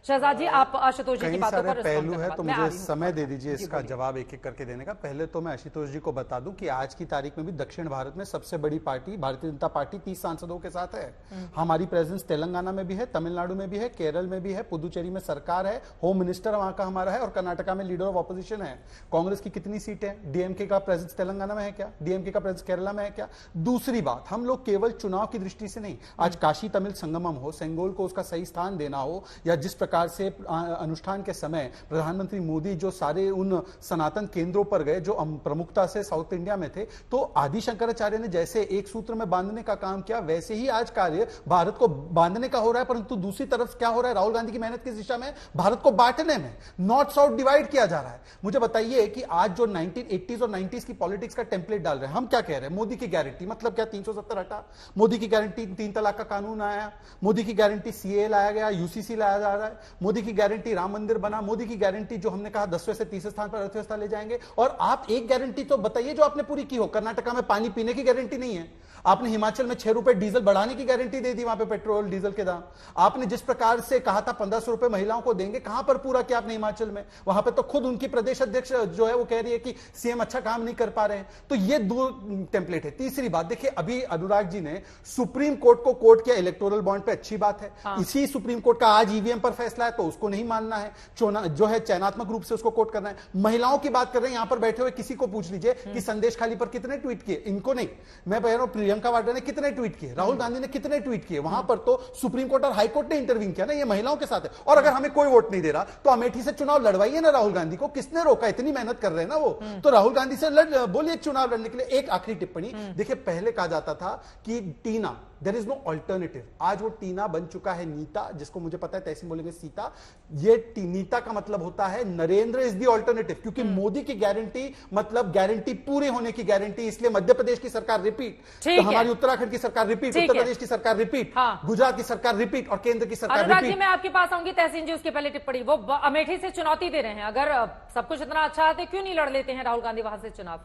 शहजाद जी, आप आशुतोष जी की बातों पर पहलू है तो मुझे समय दे दीजिए इसका जवाब एक एक करके देने का। पहले तो मैं आशुतोष जी को बता दूं कि आज की तारीख में भी दक्षिण भारत में सबसे बड़ी पार्टी भारतीय जनता पार्टी 30 सांसदों के साथ है। हमारी प्रेजेंस तेलंगाना में भी है, तमिलनाडु में भी है, केरल में भी है, पुदुचेरी में सरकार है, होम मिनिस्टर वहां का हमारा है और कर्नाटका में लीडर ऑफ ऑपोजिशन है। कांग्रेस की कितनी सीटें? डीएमके का प्रेजेंस तेलंगाना में है क्या? डीएमके का प्रेजेंस केरला में है क्या? दूसरी बात, हम लोग केवल चुनाव की दृष्टि से नहीं, आज काशी तमिल संगमम हो, सेंगोल को उसका सही स्थान देना हो, या जिस प्रकार से अनुष्ठान के समय प्रधानमंत्री मोदी जो सारे उन सनातन केंद्रों पर गए जो प्रमुखता से साउथ इंडिया में थे, तो आदि शंकराचार्य ने जैसे एक सूत्र में बांधने का काम किया, वैसे ही आज कार्य भारत को बांधने का हो रहा है। परंतु दूसरी तरफ क्या हो रहा है? राहुल गांधी की मेहनत किस दिशा में? भारत को बांटने में, नॉर्थ साउथ डिवाइड किया जा रहा है। मुझे बताइए कि आज जो 1980s और 90s की पॉलिटिक्स का टेम्पलेट डाल रहे हैं, हम क्या कह रहे हैं? मोदी की गारंटी मतलब क्या? 370 हटा, मोदी की गारंटी 3 तलाक का कानून आया, मोदी की गारंटी सीए लाया गया, यूसीसी लाया जा रहा है, मोदी की गारंटी राम मंदिर बना, मोदी की गारंटी जो हमने कहा 10वें से 30वें स्थान पर अर्थव्यवस्था ले जाएंगे। और आप एक गारंटी तो बताइए जो आपने पूरी की हो। कर्नाटका में पानी पीने की गारंटी नहीं है, आपने हिमाचल में 6 रुपए डीजल बढ़ाने की गारंटी दे दी, वहां पे पेट्रोल डीजल के दाम आपने जिस प्रकार से कहा था 1500 रुपए महिलाओं को देंगे, कहां पर पूरा किया आपने हिमाचल में? वहां पे तो खुद उनकी प्रदेश अध्यक्ष जो है वो कह रही है कि सीएम अच्छा काम नहीं कर पा रहे हैं। तो ये दो टेम्पलेट है। तीसरी बात देखिए, अभी अनुराग जी ने सुप्रीम कोर्ट को कोर्ट किया इलेक्टोरल बॉन्ड पे, अच्छी बात है। इसी सुप्रीम कोर्ट का आज ईवीएम पर फैसला है तो उसको नहीं मानना है, जो है चयनात्मक रूप से उसको कोर्ट करना है। महिलाओं की बात कर रहे हैं, यहां पर बैठे हुए किसी को पूछ लीजिए कि संदेश खाली पर कितने ट्वीट किए, इनको नहीं, मैं कह रहा हूं प्रियंका वाड्रा ने कितने ट्वीट किए, राहुल गांधी ने कितने ट्वीट किए, वहां पर तो सुप्रीम कोर्ट और हाई कोर्ट ने इंटरवीन किया ना, ये महिलाओं के साथ है। और अगर हमें कोई वोट नहीं दे रहा तो अमेठी से चुनाव लड़वाइए ना राहुल गांधी को, किसने रोका? इतनी मेहनत कर रहे हैं ना वो, तो राहुल गांधी से बोलिए चुनाव लड़ने के लिए। एक आखिरी टिप्पणी देखिए, पहले कहा जाता था कि टीना देयर इज नो अल्टरनेटिव, आज वो टीना बन चुका है नीता, जिसको मुझे पता है तहसीन बोलेंगे सीता। ये नीता का मतलब होता है नरेंद्र इज द अल्टरनेटिव, क्योंकि मोदी की गारंटी मतलब गारंटी पूरे होने की गारंटी, इसलिए मध्य प्रदेश की सरकार रिपीट, तो हमारी उत्तराखंड की सरकार रिपीट, उत्तर प्रदेश की सरकार रिपीट, गुजरात की सरकार रिपीट और केंद्र की सरकार रिपीट। मैं आपके पास आऊंगी तहसीन जी, उसकी पहले टिप्पणी, वो अमेठी से चुनौती दे रहे हैं, अगर सब कुछ इतना अच्छा है तो क्यों नहीं लड़ लेते हैं राहुल गांधी वहां से चुनाव?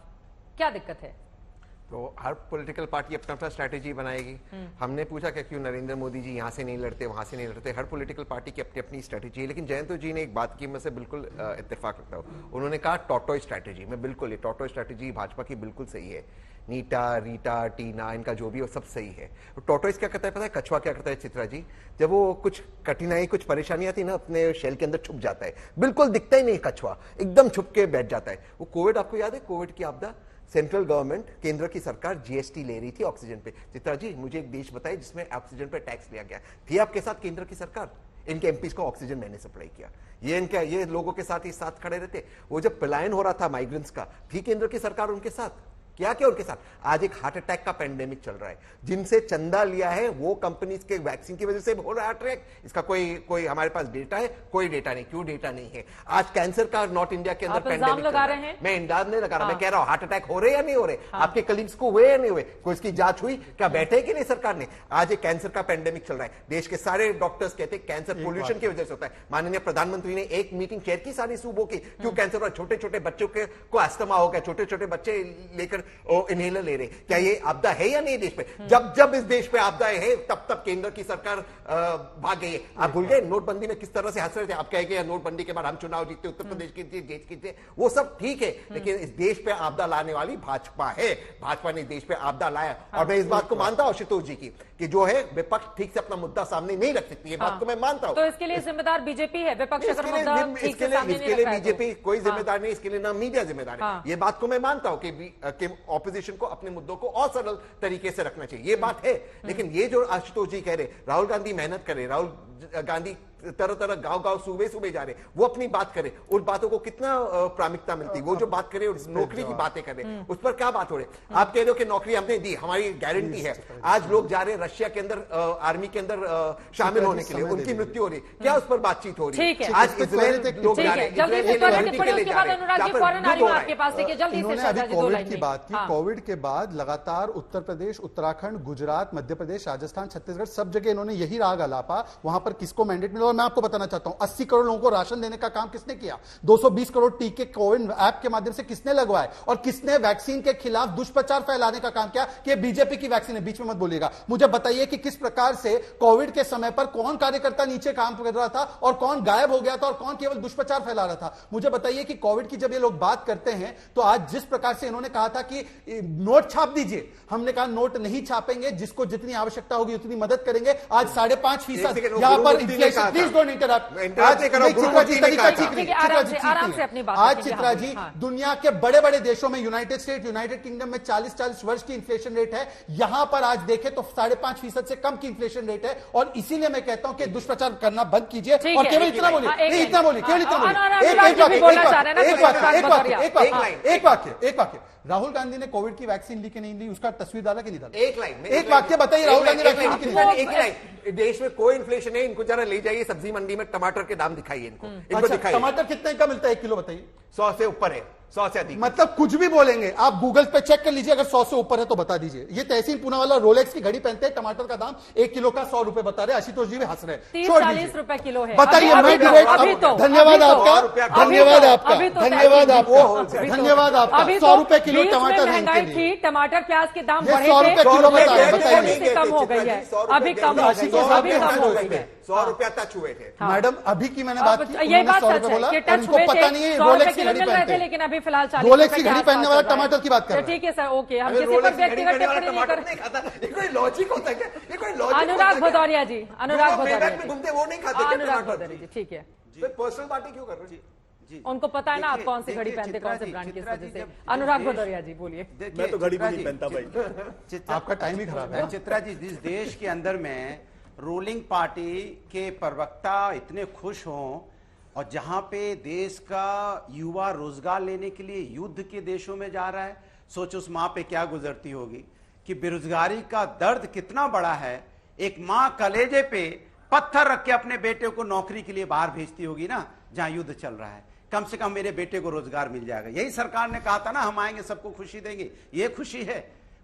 क्या दिक्कत है? तो हर पॉलिटिकल पार्टी अपना अपना स्ट्रैटेजी बनाएगी। हमने पूछा कि क्यों नरेंद्र मोदी जी यहाँ से नहीं लड़ते, वहां से नहीं लड़ते। हर पॉलिटिकल पार्टी की अपनी अपनी स्ट्रैटेजी है। लेकिन जयंत जी ने एक बात की, मैं से बिल्कुल इत्तेफाक रखता हूँ। उन्होंने कहा टॉटॉय स्ट्रैटेजी, मैं बिल्कुल, ये टॉटॉय स्ट्रैटेजी भाजपा की बिल्कुल सही है। नीटा, रीटा, टीना, इनका जो भी हो सब सही है। तो टॉटॉइस क्या करता है पता है? कछुआ क्या करता है चित्रा जी? जब वो कुछ कठिनाई, कुछ परेशानी आती है ना, अपने शेल के अंदर छुप जाता है, बिल्कुल दिखता ही नहीं कछुआ, एकदम छुप के बैठ जाता है। वो कोविड, आपको याद है कोविड की आपदा, सेंट्रल गवर्नमेंट, केंद्र की सरकार जीएसटी ले रही थी ऑक्सीजन पे। चित्रा जी, मुझे एक देश बताइए जिसमें ऑक्सीजन पे टैक्स लिया गया? थी आपके साथ केंद्र की सरकार? इनके एमपीज को ऑक्सीजन मैंने सप्लाई किया, ये लोगों के साथ ही साथ खड़े रहते। वो जब पलायन हो रहा था माइग्रेंट्स का, थी केंद्र की सरकार उनके साथ? क्या क्या उनके साथ? आज एक हार्ट अटैक का पेंडेमिक चल रहा है, जिनसे चंदा लिया है वो कंपनीज के वैक्सीन की वजह से हो रहा है अटैक। इसका कोई हमारे पास डेटा है? कोई डेटा नहीं। क्यों डेटा नहीं है? आज कैंसर का नॉर्थ इंडिया के अंदर पेंडेमिक लगा रहे हैं। मैं इंदाज नहीं लगा रहा, मैं कह रहा हूं हार्ट अटैक हो रहे या नहीं हो रहे। आपके कलीग्स को हुए या नहीं हुए? कोई इसकी जांच हुई क्या? बैठे कि नहीं सरकार ने? आज एक कैंसर का पेंडेमिक चल रहा है, देश के सारे डॉक्टर्स कहते हैं कैंसर पोल्यूशन की वजह से होता है। माननीय प्रधानमंत्री ने एक मीटिंग चेयर की सारी सूबों की, क्यों कैंसर हुआ? छोटे छोटे बच्चों को अस्थमा हो गया, छोटे छोटे बच्चे लेकर इनहेलर ले रहे। क्या ये आपदा है या नहीं देश पे? जब इस देश पे आपदाएं है तब केंद्र की सरकार भाग गई है। आप भूल गए नोटबंदी में किस तरह से हंस रहे थे? आप कहेंगे नोटबंदी के बाद हम चुनाव जीते, उत्तर प्रदेश की देश की, वो सब ठीक है, लेकिन इस देश पे आपदा लाने वाली भाजपा है। भाजपा ने देश पे आपदा लाया। और मैं इस बात को मानता हूं आशुतोष जी की कि जो है विपक्ष ठीक से अपना मुद्दा सामने नहीं रख सकती, ये बात को मैं मानता हूं। तो इसके लिए जिम्मेदार बीजेपी है, विपक्ष अगर मुद्दा ठीक से सामने नहीं इसके लिए बीजेपी कोई जिम्मेदार नहीं, इसके लिए ना मीडिया जिम्मेदार है। ये बात को मैं मानता हूं कि ऑपोजिशन को अपने मुद्दों को और सरल तरीके से रखना चाहिए, ये बात है। लेकिन ये जो आशुतोष जी कह रहे, राहुल गांधी मेहनत करे, राहुल गांधी तरह तरह गांव सूबे जा रहे, वो अपनी बात करे, उन बातों को कितना प्रामुख्यता मिलती? वो जो बात करे नौकरी की बातें करे, उस पर क्या बात हो रही? आप कह रहे हो कि नौकरी हमने दी, हमारी गारंटी है। आज लोग जा रहे रशिया के अंदर, आर्मी के अंदर शामिल होने के लिए, उनकी मृत्यु हो रही, क्या उस पर बातचीत हो रही है? आज इजराइल लोग जा रहे, कोविड की बात की। कोविड के बाद लगातार उत्तर प्रदेश, उत्तराखंड, गुजरात, मध्य प्रदेश, राजस्थान, छत्तीसगढ़, सब जगह इन्होंने यही राग अलापा। वहां पर किसको मैंडेट मिला। और मैं आपको बताना चाहता हूं 80 करोड़ लोगों को राशन देने का काम किसने किया, 220 करोड़ टीके कोविन ऐप के माध्यम से किसने लगवाए, और किसने वैक्सीन के खिलाफ दुष्प्रचार फैलाने का काम किया कि बीजेपी की वैक्सीन है। बीच में मत बोलिएगा। मुझे बताइए कि किस प्रकार से कोविड के समय पर कौन कार्यकर्ता नीचे काम कर रहा था और कौन गायब हो गया था और कौन केवल दुष्प्रचार फैला रहा था। मुझे बताइए कि कोविड की जब ये लोग बात करते हैं तो आज जिस प्रकार से इन्होंने कहा था कि नोट छाप दीजिए, हमने कहा नोट नहीं छापेंगे, जिसको जितनी आवश्यकता होगी उतनी मदद करेंगे। आज 5.5% यहां पर इन्फ्लेशन, प्लीज डोंट इंटरप्ट। आज चित्रा जी दुनिया के बड़े बड़े देशों में, यूनाइटेड स्टेट, यूनाइटेड किंगडम में 40-40 वर्ष की इन्फ्लेशन रेट है, यहां पर आज देखें तो 5.5% से कम की इन्फ्लेशन रेट है। और इसीलिए मैं कहता हूं कि दुष्प्रचार करना बंद कीजिए और केवल इतना बोलिए, इतना बोलिए, केवल इतना बोलिए। एक वाक्य, राहुल गांधी ने कोविड की वैक्सीन ली कि नहीं ली, उसका तस्वीर डाला कि नहीं डाला? एक लाइन, एक वाक्य बताइए, राहुल गांधी वैक्सीन ली कि नहीं? एक लाइन, देश में कोई इन्फ्लेशन है, इनको जरा ले जाइए सब्जी मंडी में, टमाटर के दाम दिखाइए इनको, अच्छा, दिखाइए। टमाटर कितने का मिलता है 1 किलो बताइए? 100 से ऊपर है, 100 से अधिक। मतलब कुछ भी बोलेंगे आप, गूगल पे चेक कर लीजिए, अगर 100 से ऊपर है तो बता दीजिए। ये तहसील पूना वाला रोलेक्स की घड़ी पहनते हैं, टमाटर का दाम 1 किलो का 100 रुपए बता रहे, आशुतोष जी भी हंस रहे हैं। 30-40 रुपए किलो है। बताइए, मैं डायरेक्ट, धन्यवाद आपका, धन्यवाद आपका, धन्यवाद आपका, धन्यवाद आपका। 100 रुपए किलो टमाटर है इनके लिए। टमाटर प्याज के दाम बढ़े 100 रुपए किलो बताइए, से कम हो गई है, अभी कम हो गई है, 100 रुपया टच हुए थे। मैडम अभी की मैंने बात की, ये बात 100 सच रुपए है बोला, कि और टच इनको हुए पता थे, नहीं है 100 रोलेक्स रुपए की किलो घड़ी मिल रहे पहनते थे, हैं, लेकिन अभी फिलहाल 40 रोलेक्स रुपए की के घड़ी आसपास पहनने वाला चल रहा है। टमाटर की बात कर तो रहे हैं। ठीक है सर, ओके, हम किसी पर व्यक्तिगत टिप्पणी नहीं कर। कोई लॉजिक होता है क्या? ये कोई लॉजिक? अनुराग भदौरिया जी, अनुराग भदौरिया में घूमते वो नहीं खाते, अनुराग भदौरिया जी, ठीक है, पर्सनल पार्टी क्यों कर रहे हैं? जी, उनको पता है ना आप कौन सी घड़ी पहनते, कौन से ब्रांड की वजह से। अनुराग भदौरिया जी बोलिए। मैं तो घड़ी भी नहीं पहनता भाई। आपका टाइम ही खराब है। चित्रा जी, जिस देश के अंदर में रूलिंग पार्टी के प्रवक्ता इतने खुश हों और जहां पे देश का युवा रोजगार लेने के लिए युद्ध के देशों में जा रहा है, सोचो उस माँ पे क्या गुजरती होगी कि बेरोजगारी का दर्द कितना बड़ा है। एक माँ कलेजे पे पत्थर रख के अपने बेटे को नौकरी के लिए बाहर भेजती होगी ना, जहां युद्ध चल रहा है। कम से कम मेरे बेटे को रोजगार मिल जाएगा। यही सरकार ने कहा था ना, हम आएंगे सबको खुशी देंगे, ये खुशी है।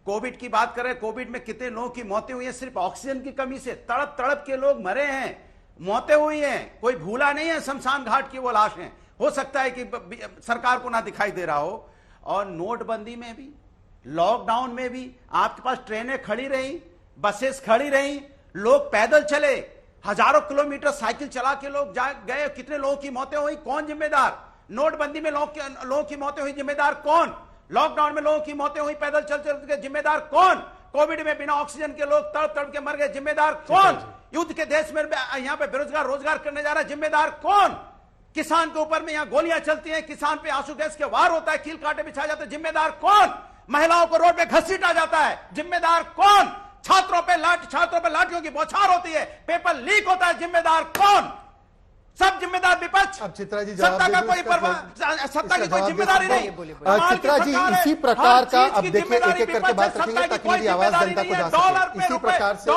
कोविड की बात करें, कोविड में कितने लोगों की मौतें हुई हैं, सिर्फ ऑक्सीजन की कमी से तड़प तड़प के लोग मरे हैं, मौतें हुई हैं, कोई भूला नहीं है शमशान घाट की वो लाशें। हो सकता है कि सरकार को ना दिखाई दे रहा हो। और नोटबंदी में भी, लॉकडाउन में भी आपके पास ट्रेनें खड़ी रही, बसेस खड़ी रही, लोग पैदल चले, हजारों किलोमीटर साइकिल चला के लोग जा गए, कितने लोगों की मौतें हुई, कौन जिम्मेदार? नोटबंदी में लोगों की मौतें हुई, जिम्मेदार कौन? लॉकडाउन में लोगों की मौतें हुई पैदल चल चल के, जिम्मेदार कौन? कोविड में बिना ऑक्सीजन के लोग तड़प तड़प के मर गए, जिम्मेदार कौन? युद्ध के देश में यहां पे बेरोजगार रोजगार करने जा रहा है, जिम्मेदार कौन? किसान के ऊपर में यहां गोलियां चलती हैं, किसान पे आंसू गैस के वार होता है, कील कांटे बिछाए जाते हैं, जिम्मेदार कौन? महिलाओं को रोड पे घसीटा जाता है, जिम्मेदार कौन? छात्रों पे लाठियों की बौछार होती है, पेपर लीक होता है, जिम्मेदार कौन? सब जिम्मेदार विपक्ष। अब चित्रा जी सत्ता का कोई परवाह, सत्ता की कोई जिम्मेदारी नहीं। चित्रा जी इसी प्रकार का, अब देखिए एक एक करके बात रखेंगे ताकि मेरी आवाज जनता को जा सके। इसी प्रकार से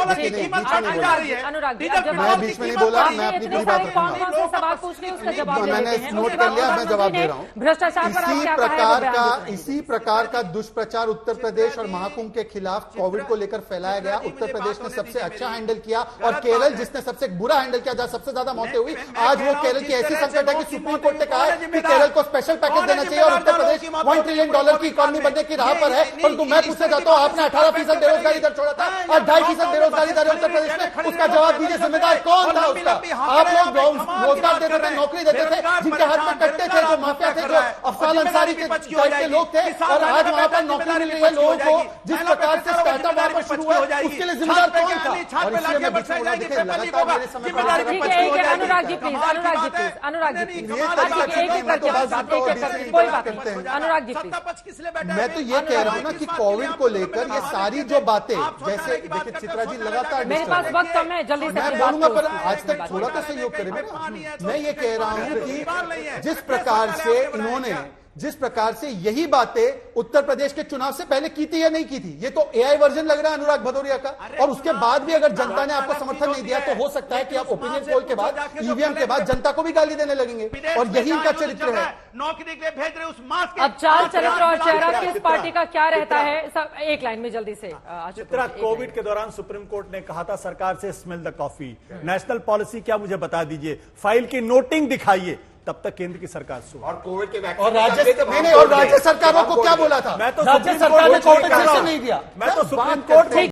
अनुराग जी, मैं बीच में नहीं बोला, मैं अपनी पूरी बात रखूंगा। सवाल पूछ रही उसका जवाब मैंने नोट कर लिया, मैं जवाब दे रहा हूँ। भ्रष्टाचार पर इसी प्रकार का दुष्प्रचार उत्तर प्रदेश और महाकुंभ के खिलाफ कोविड को लेकर फैलाया गया। उत्तर प्रदेश ने सबसे अच्छा हैंडल किया और केरल जिसने सबसे बुरा हैंडल किया, जहाँ सबसे ज्यादा मौतें हुई, आज वो केरल की ऐसी संकट है कि सुप्रीम कोर्ट ने कहा है कि केरल को स्पेशल पैकेज देना चाहिए और उत्तर प्रदेश $1 ट्रिलियन की इकोनॉमी बनने की राह पर है। परंतु मैं पूछना चाहता हूं, आपने 18% बेरोजगारी दर छोड़ा था और 2.5% बेरोजगारी दर उत्तर प्रदेश में, उसका जवाब दीजिए, जिम्मेदार कौन था उसका? आप लोग रोजगार देते थे, नौकरी देते थे, जिनके हाथ में कट्टे थे, जो माफिया थे, जो अफसाल अंसारी के लोग थे, और आज वहां पर नौकरी मिल रही है लोगों को। जिस प्रकार से स्टार्टअप वहां पर शुरू हुआ, उसके लिए जिम्मेदार कौन था? और इसलिए मैं बीच में बोला, देखिए लगातार मेरे समय पर Anurag ji please, Anurag ji please, Anurag ji please, कोई बात नहीं, अनुराग जी प्लीज। मैं तो ये कह रहा हूं ना कि कोविड को लेकर ये सारी जो बातें, जैसे देखिए चित्रा जी लगातार मेरे पास वक्त कम है, जल्दी से मैं बोलूंगा, पर आज तक थोड़ा तो सहयोग करेंगे ना। मैं ये कह रहा हूं कि जिस प्रकार से इन्होंने जिस प्रकार से यही बातें उत्तर प्रदेश के चुनाव से पहले की थी या नहीं की थी, ये तो एआई वर्जन लग रहा है अनुराग भदौरिया का। और उसके बाद भी अगर जनता ने आपको समर्थन नहीं दिया तो हो सकता है कि आप ओपिनियन पोल के बाद, ईवीएम के बाद जनता को भी गाली देने लगेंगे, और यही इनका चरित्र है। नौकरी के लिए भेज रहे उस मास्क अब चाल चरित्र और चेहरा किस पार्टी का क्या रहता है, सब एक लाइन में जल्दी से। चित्रा, कोविड के दौरान सुप्रीम कोर्ट ने कहा था सरकार से smell the coffee, national policy क्या मुझे बता दीजिए, फाइल की नोटिंग दिखाइए, तब तक केंद्र की सरकार सुन। और कोविड के और राज्य सरकारों को क्या बोला था? मैं तो राज्य सरकार ने कोर्ट नहीं दिया, मैं तो सुप्रीम कोर्ट